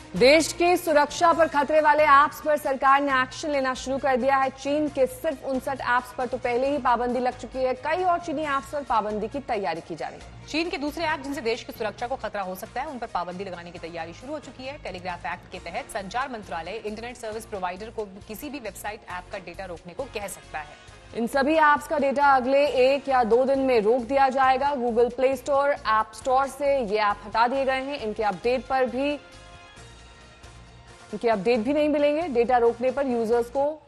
देश की सुरक्षा पर खतरे वाले ऐप्स पर सरकार ने एक्शन लेना शुरू कर दिया है। चीन के सिर्फ 59 ऐप्स पर तो पहले ही पाबंदी लग चुकी है। कई और चीनी ऐप्स पर पाबंदी की तैयारी की जा रही है। चीन के दूसरे ऐप जिनसे देश की सुरक्षा को खतरा हो सकता है, उन पर पाबंदी लगाने की तैयारी शुरू हो चुकी है। टेलीग्राफ एक्ट के तहत संचार मंत्रालय इंटरनेट सर्विस प्रोवाइडर को किसी भी वेबसाइट ऐप का डेटा रोकने को कह सकता है। इन सभी ऐप्स का डेटा अगले 1 या 2 दिन में रोक दिया जाएगा। Google play store, app store से ये ऐप हटा दिए गए हैं। इनके अपडेट भी नहीं मिलेंगे। डेटा रोकने पर यूजर्स को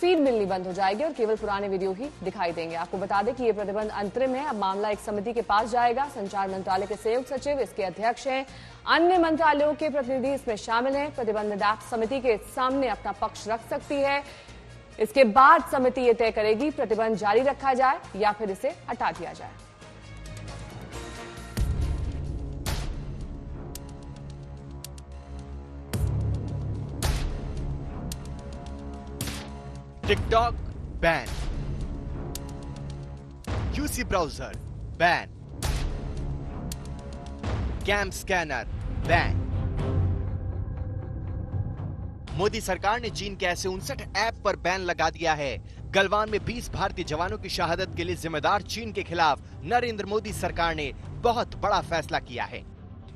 फीड मिलनी बंद हो जाएगी और केवल पुराने वीडियो ही दिखाई देंगे। आपको बता दें कि यह प्रतिबंध अंतरिम है। अब मामला एक समिति के पास जाएगा। संचार मंत्रालय के संयुक्त सचिव इसके अध्यक्ष हैं। अन्य मंत्रालयों के प्रतिनिधि इसमें शामिल हैं। प्रतिबंधित ऐप समिति के सामने अपना पक्ष रख सकती है। इसके बाद समिति यह तय करेगी प्रतिबंध जारी रखा जाए या फिर इसे हटा दिया जाए। TikTok ban, UC browser ban, cam scanner ban. Modi सरकार ने चीन के ऐसे 59 ऐप पर बैन लगा दिया है। गलवान में 20 भारतीय जवानों की शहादत के लिए जिम्मेदार चीन के खिलाफ नरेंद्र मोदी सरकार ने बहुत बड़ा फैसला किया है।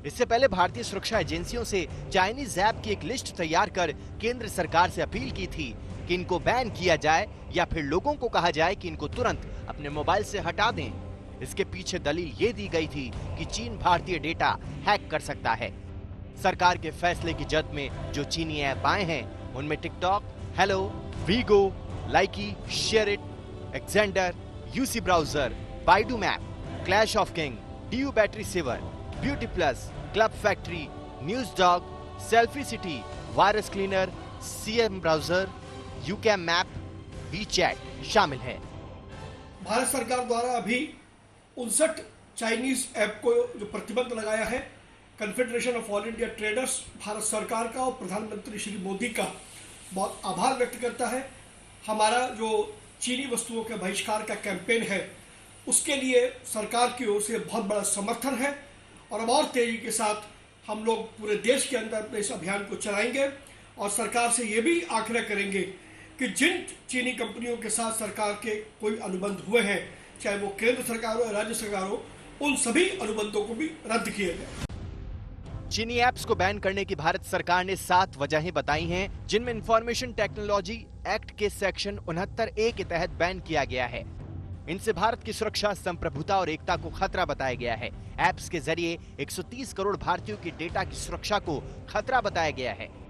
इससे पहले भारतीय सुरक्षा एजेंसियों से चाइनीज ऐप की एक लिस्ट तैयार कर केंद्र सरकार से अपील की थी कि इनको बैन किया जाए या फिर लोगों को कहा जाए कि इनको तुरंत अपने मोबाइल से हटा दें। इसके पीछे दलील ये दी गई थी कि चीन भारतीय डेटा हैक कर सकता है। सरकार के फैसले की जद में जो चीनी ऐप आए हैं उनमें TikTok, Helo, Vigo, Likee, share it, Xender, UC browser, Baidu map, Clash of King, DU battery saver, Beauty Plus, Club Factory, news dog, selfie city, virus cleaner, CM browser, YouCam map, WeChat शामिल है। भारत सरकार द्वारा अभी 59 Chinese app को जो प्रतिबंध लगाया है, confederation of all India traders Bharat सरकार का और प्रधानमंत्री श्री मोदी का बहुत आभार व्यक्त करता है। हमारा जो चीनी वस्तुओं के बहिष्कार का कैंपेन है उसके लिए सरकार की ओर से बहुत बड़ा समर्थन है और अब और तेजी के साथ हम लोग पूरे देश के अंदर इस अभियान को चलाएंगे और सरकार से ये भी आग्रह करेंगे कि जिन चीनी कंपनियों के साथ सरकार के कोई अनुबंध हुए हैं, चाहे वो केंद्र सरकार हो या राज्य सरकार हो, उन सभी अनुबंधों को भी रद्द किए गए। चीनी ऐप्स को बैन करने की भारत सरकार ने 7 वजहें बताई हैं, जिनमें इंफॉर्मेशन टेक्नोलॉजी एक्ट के सेक्शन 69A के तहत बैन किया गया है। इनसे भारत की सुरक्षा, संप्रभुता और एकता को खतरा बताया गया है। ऐप्स के जरिए 130 करोड़ भारतीयों की डेटा की सुरक्षा को खतरा बताया गया है।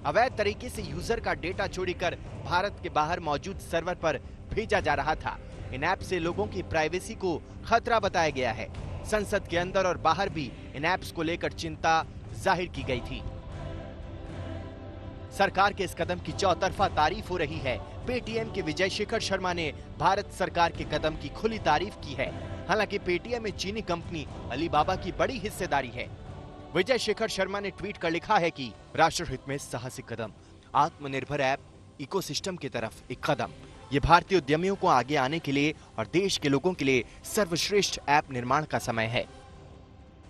अवैध तरीके से यूजर का डेटा चोरी कर भारत के बाहर मौजूद सर्वर पर भेजा जा रहा था। इन ऐप से लोगों की प्राइवेसी को खतरा बताया गया है। संसद के अंदर और बाहर भी इन ऐप्स को लेकर चिंता जाहिर की गई थी। सरकार के इस कदम की चौतरफा तारीफ हो रही है। पेटीएम के विजय शेखर शर्मा ने भारत सरकार के कदम की खुली तारीफ की है। हालांकि पेटीएम में चीनी कंपनी अलीबाबा की बड़ी हिस्सेदारी है। विजय शेखर शर्मा ने ट्वीट कर लिखा है कि राष्ट्रहित में साहसिक कदम, आत्मनिर्भर ऐप इकोसिस्टम की तरफ एक कदम। ये भारतीय उद्यमियों को आगे आने के लिए और देश के लोगों के लिए सर्वश्रेष्ठ ऐप निर्माण का समय है।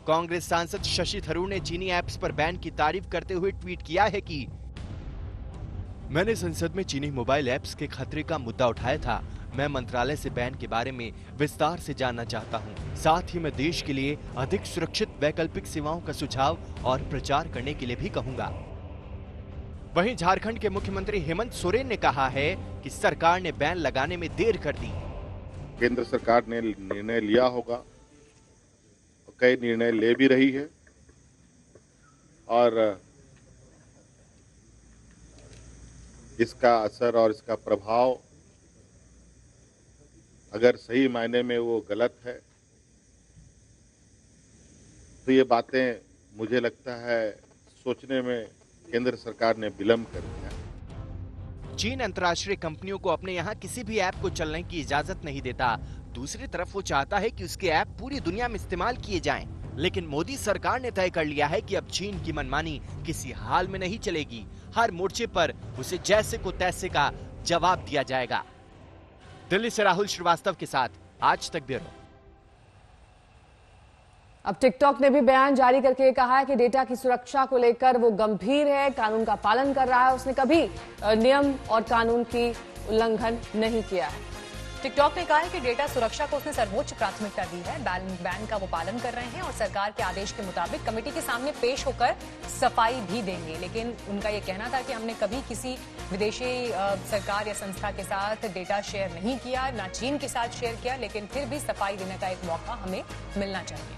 कांग्रेस सांसद शशि थरूर ने चीनी ऐप्स पर बैन की तारीफ करते हुए ट्वीट किया है कि मैंने संसद में चीनी मोबाइल ऐप्स के खतरे का मुद्दा उठाया था। मैं मंत्रालय से बैन के बारे में विस्तार से जानना चाहता हूं। साथ ही मैं देश के लिए अधिक सुरक्षित वैकल्पिक सेवाओं का सुझाव और प्रचार करने के लिए भी कहूंगा। वहीं झारखंड के मुख्यमंत्री हेमंत सोरेन ने कहा है कि सरकार ने बैन लगाने में देर कर दी। केंद्र सरकार ने निर्णय लिया होगा, कई निर्णय ले भी रही है और इसका असर और इसका प्रभाव अगर सही मायने में वो गलत है तो ये बातें मुझे लगता है सोचने में केंद्र सरकार ने विलंब कर दिया। चीन अंतर्राष्ट्रीय कंपनियों को अपने यहाँ किसी भी ऐप को चलने की इजाजत नहीं देता। दूसरी तरफ वो चाहता है कि उसके ऐप पूरी दुनिया में इस्तेमाल किए जाएं। लेकिन मोदी सरकार ने तय कर लिया है कि अब चीन की मनमानी किसी हाल में नहीं चलेगी। हर मोर्चे पर उसे जैसे को तैसे का जवाब दिया जाएगा। दिल्ली से राहुल श्रीवास्तव के साथ आज तक ब्यूरो। अब टिकटॉक ने भी बयान जारी करके कहा है कि डेटा की सुरक्षा को लेकर वो गंभीर है, कानून का पालन कर रहा है, उसने कभी नियम और कानून की उल्लंघन नहीं किया है। टिकटॉक ने कहा है कि डेटा सुरक्षा को उसने सर्वोच्च प्राथमिकता दी है, बैन का वो पालन कर रहे हैं और सरकार के आदेश के मुताबिक कमेटी के सामने पेश होकर सफाई भी देंगे। लेकिन उनका ये कहना था कि हमने कभी किसी विदेशी सरकार या संस्था के साथ डेटा शेयर नहीं किया, ना चीन के साथ शेयर किया, लेकिन फिर भी सफाई देने का एक मौका हमें मिलना चाहिए।